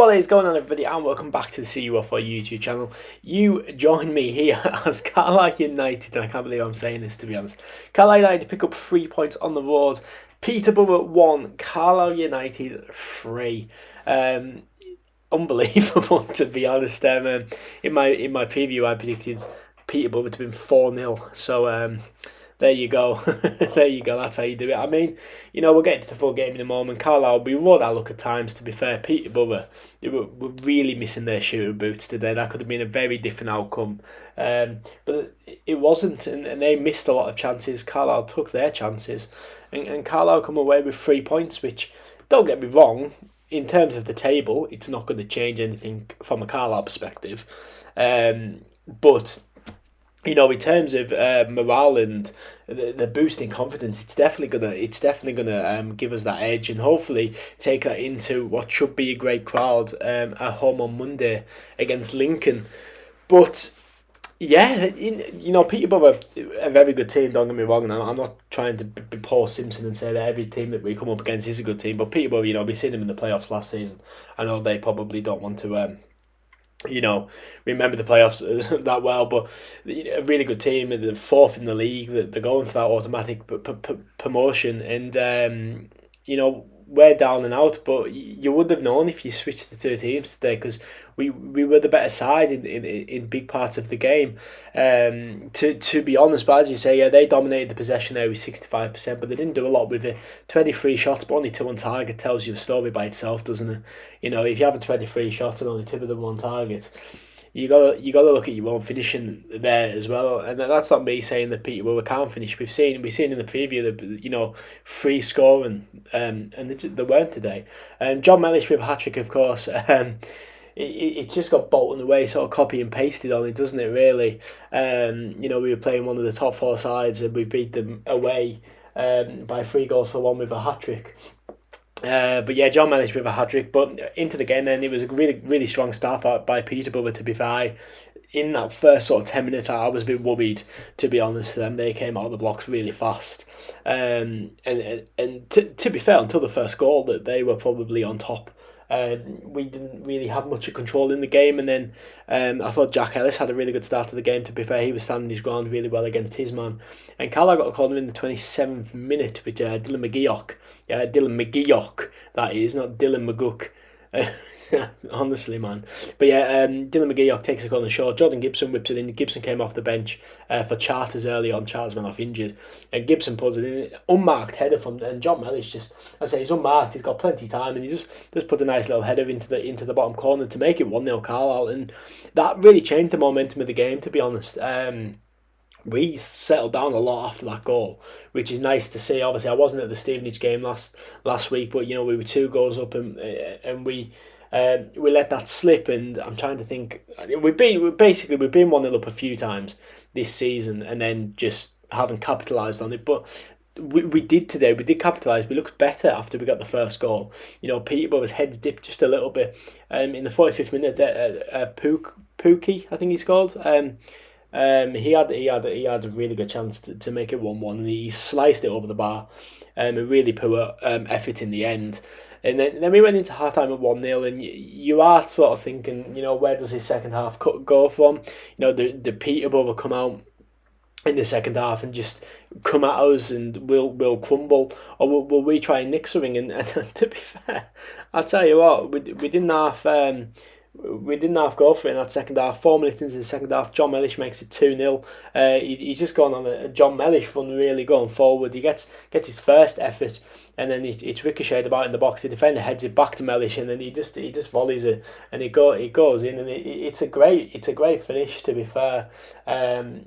What is going on, everybody, and welcome back to the CUFO YouTube channel. You join me here as Carlisle United, and I can't believe I'm saying this, to be honest. Carlisle United pick up 3 points on the road. Peterborough 1, Carlisle United 3. Unbelievable, to be honest. In my preview, I predicted Peterborough to win 4-0. So there you go. There you go. That's how you do it. I mean, we'll get into the full game in a moment. Carlisle, we rode our luck at times, to be fair. Peterborough, they were really missing their shooting boots today. That could have been a very different outcome. But it wasn't, and they missed a lot of chances. Carlisle took their chances, and Carlisle come away with 3 points, which, don't get me wrong, in terms of the table, it's not going to change anything from a Carlisle perspective. But in terms of morale and the boosting confidence, it's definitely gonna give us that edge, and hopefully take that into what should be a great crowd at home on Monday against Lincoln. But yeah, Peterborough, a very good team, don't get me wrong, and I'm not trying to be Paul Simpson and say that every team that we come up against is a good team, but Peterborough, we seen them in the playoffs last season. I know they probably don't want to remember the playoffs that well, but a really good team, the fourth in the league, they're going for that automatic promotion, and we're down and out, but you would have known if you switched the two teams today, because we were the better side in big parts of the game. To be honest, but as you say, yeah, they dominated the possession there with 65%, but they didn't do a lot with it. 23 shots, but only 2 on target tells you a story by itself, doesn't it? If you have 23 shots and only 2 of them on target, you gotta look at your own finishing there as well. And that's not me saying that Peterborough can't finish. We've seen in the preview that free scoring, and they weren't today. And Jon Mellish with a hat trick, of course. It just got bolted away, sort of copy and pasted on it, doesn't it? Really. We were playing one of the top 4 sides, and we beat them away by 3 goals to 1 with a hat trick. But yeah, Jon Mellish with a hat-trick. But into the game then, it was a really, really strong start by Peterborough, to be fair. In that first sort of 10 minutes, I was a bit worried, to be honest. They came out of the blocks really fast. And to be fair, until the first goal, that they were probably on top. We didn't really have much of control in the game, and then I thought Jack Ellis had a really good start to the game. To be fair, he was standing his ground really well against his man, and Carlisle got a corner in the 27th minute with Dylan McGeoch, that is, not Dylan McGook. Honestly, man. But yeah, Dylan McGeoch takes a corner short. Jordan Gibson whips it in. Gibson came off the bench for Charters early on. Charters went off injured, and Gibson puts it in. Unmarked header from, and Jon Mellish he's unmarked. He's got plenty of time, and he just put a nice little header into the bottom corner to make it 1-0 Carlisle, and that really changed the momentum of the game, to be honest. We settled down a lot after that goal, which is nice to see. Obviously, I wasn't at the Stevenage game last week, but we were 2 goals up, and we let that slip. And I'm trying to think, we've been 1-0 up a few times this season, and then just haven't capitalised on it. But we did today. We did capitalise. We looked better after we got the first goal. Peterborough's heads dipped just a little bit. In the 45th minute, Pookie, I think he's called. He had a really good chance to make it 1-1, and he sliced it over the bar. A really poor effort in the end. And then we went into half-time at 1-0, and you are sort of thinking, where does his second half go from? The Peterborough come out in the second half and just come at us, and we'll crumble, or will we try and nick something? And to be fair, I'll tell you what, we didn't half go for it in that second half. 4 minutes into the second half, Jon Mellish makes it 2-0. He's just gone on a Jon Mellish run, really going forward. He gets his first effort, and then it's ricocheted about in the box. The defender heads it back to Mellish, and then he just volleys it, and it goes in, and it's a great finish, to be fair,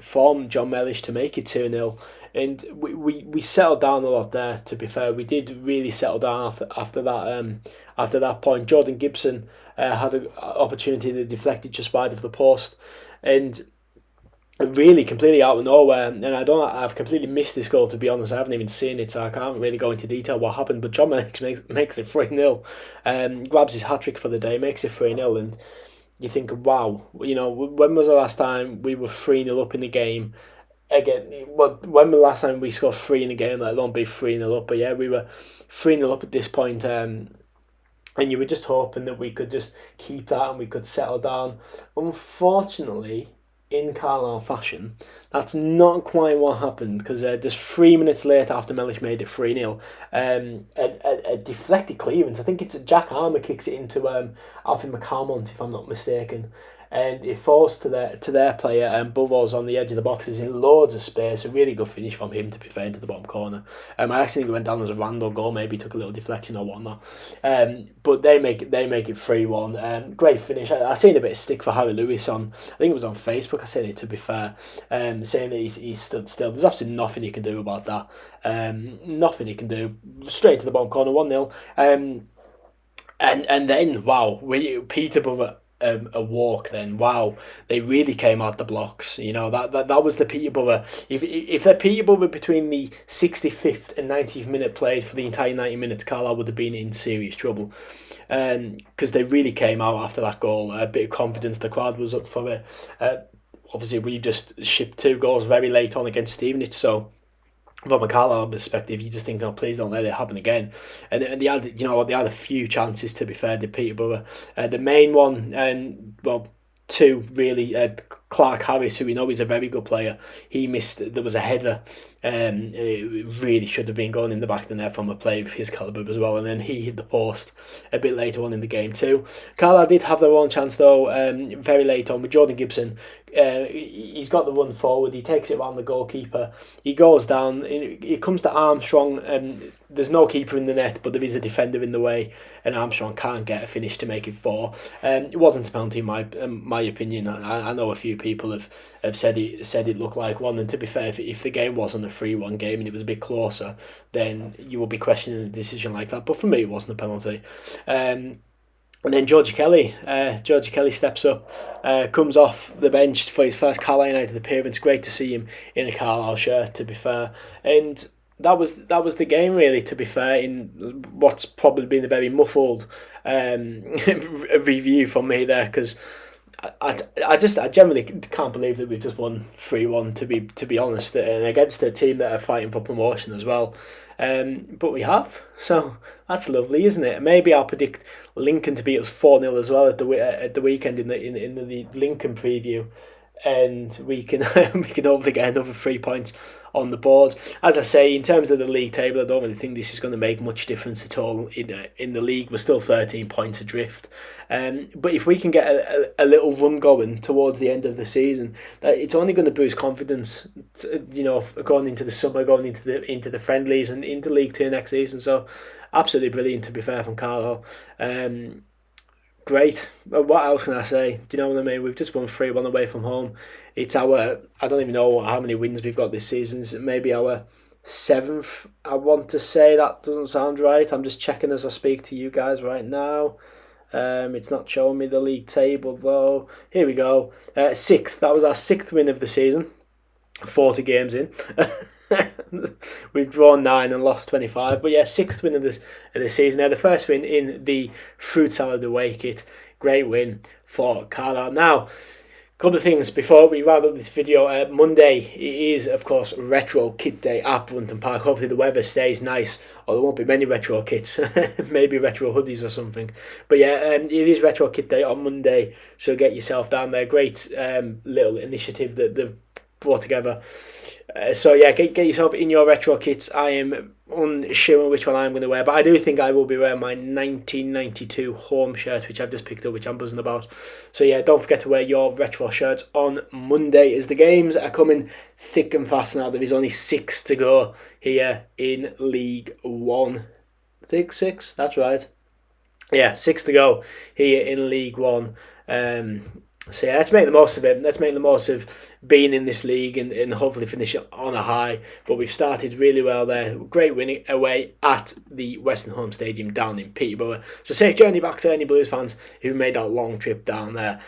from Jon Mellish to make it 2-0. And we settled down a lot there, to be fair. We did really settle down after that point. Jordan Gibson had an opportunity that deflected just wide of the post, and really completely out of nowhere. And I've completely missed this goal, to be honest. I haven't even seen it, so I can't really go into detail what happened. But Jon Mellish makes it 3-0, grabs his hat trick for the day, makes it 3-0, and you think, wow, when was the last time we were 3-0 up in the game? Again, when was the last time we scored 3 in a game, let alone be 3-0 up? But yeah, we were 3-0 up at this point and you were just hoping that we could just keep that and we could settle down. Unfortunately, in Carlisle fashion, that's not quite what happened, because just 3 minutes later, after Mellish made it 3-0, a deflected clearance. I think it's Jack Armour kicks it into Alfie McCalmont, if I'm not mistaken, and it falls to their player, and Buvos on the edge of the box is in loads of space. A really good finish from him, to be fair, into the bottom corner. I actually think it went down as a random goal, maybe took a little deflection or whatnot. But they make it 3-1. Great finish. I seen a bit of stick for Harry Lewis on, I think it was on Facebook. I said it, to be fair, saying that he stood still. There's absolutely nothing he can do about that. Nothing he can do. Straight to the bottom corner, 1-0. And then wow, Peterborough. A walk then, wow, they really came out the blocks. That was the Peterborough. If they're Peterborough between the 65th and 90th minute played for the entire 90 minutes, Carlisle would have been in serious trouble, because they really came out after that goal. A bit of confidence, the crowd was up for it. Obviously we've just shipped 2 goals very late on against Stevenage, so from a Carlisle perspective, you just think, oh, please don't let it happen again. And they had, they had a few chances, to be fair, to Peterborough. The main one, well, 2 really. Clark Harris, who we know is a very good player, he missed. There was a header. It really should have been going in the back of the net from a player of his calibre as well, and then he hit the post a bit later on in the game too. Carlisle did have their own chance though, very late on with Jordan Gibson. He's got the run forward, he takes it around the goalkeeper, he goes down, it comes to Armstrong, and there's no keeper in the net, but there is a defender in the way, and Armstrong can't get a finish to make it 4. It wasn't a penalty in my opinion. I know a few people have said it looked like one, and to be fair, if the game wasn't a 3-1 game and it was a bit closer, then you would be questioning a decision like that, but for me it wasn't a penalty. And then Georgie Kelly steps up, comes off the bench for his first Carlisle United appearance. Great to see him in a Carlisle shirt, to be fair. And that was the game, really, to be fair, in what's probably been a very muffled review from me there, because I generally can't believe that we've just won 3-1, to be honest, and against a team that are fighting for promotion as well. But we have, so that's lovely, isn't it? Maybe I'll predict Lincoln to beat us 4-0 as well at the weekend in the Lincoln preview, and we can hopefully get another 3 points on the board. As I say, in terms of the league table, I don't really think this is going to make much difference at all in the league. We're still 13 points adrift, but if we can get a little run going towards the end of the season, it's only going to boost confidence, going into the summer, going into the friendlies and into League 2 next season. So absolutely brilliant, to be fair, from Carlisle. Great. What else can I say? Do you know what I mean? We've just won 3-1 away from home. It's I don't even know how many wins we've got this season. It's maybe our 7th, I want to say. That doesn't sound right. I'm just checking as I speak to you guys right now. It's not showing me the league table though. Here we go. 6th. That was our 6th win of the season. 40 games in. We've drawn 9 and lost 25, but yeah, 6th win of the season. Now the first win in the fruit salad away kit. Great win for Carlisle. Now, a couple of things before we round up this video. Monday is of course retro kit day at Brunton Park. Hopefully the weather stays nice, or there won't be many retro kits. Maybe retro hoodies or something. But yeah, it is retro kit day on Monday, so get yourself down there. Great little initiative that they've brought together. So yeah, get yourself in your retro kits. I am unsure which one I'm going to wear, but I do think I will be wearing my 1992 home shirt, which I've just picked up, which I'm buzzing about. So yeah, don't forget to wear your retro shirts on Monday, as the games are coming thick and fast now. There is only 6 to go here in League 1. I think 6, that's right. Yeah, 6 to go here in League 1. So yeah, let's make the most of it. Let's make the most of being in this league and hopefully finish on a high. But we've started really well there. Great winning away at the Western Home Stadium down in Peterborough. So safe journey back to any Blues fans who made that long trip down there.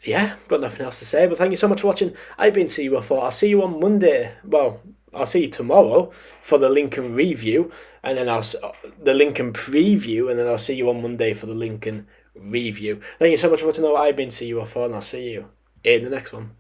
Yeah, got nothing else to say. But thank you so much for watching. I've been CU4. I'll see you on Monday. Well, I'll see you tomorrow for the Lincoln review, and then the Lincoln preview, and then I'll see you on Monday for the Lincoln review. Thank you so much for watching. I've been CU4, and I'll see you in the next one.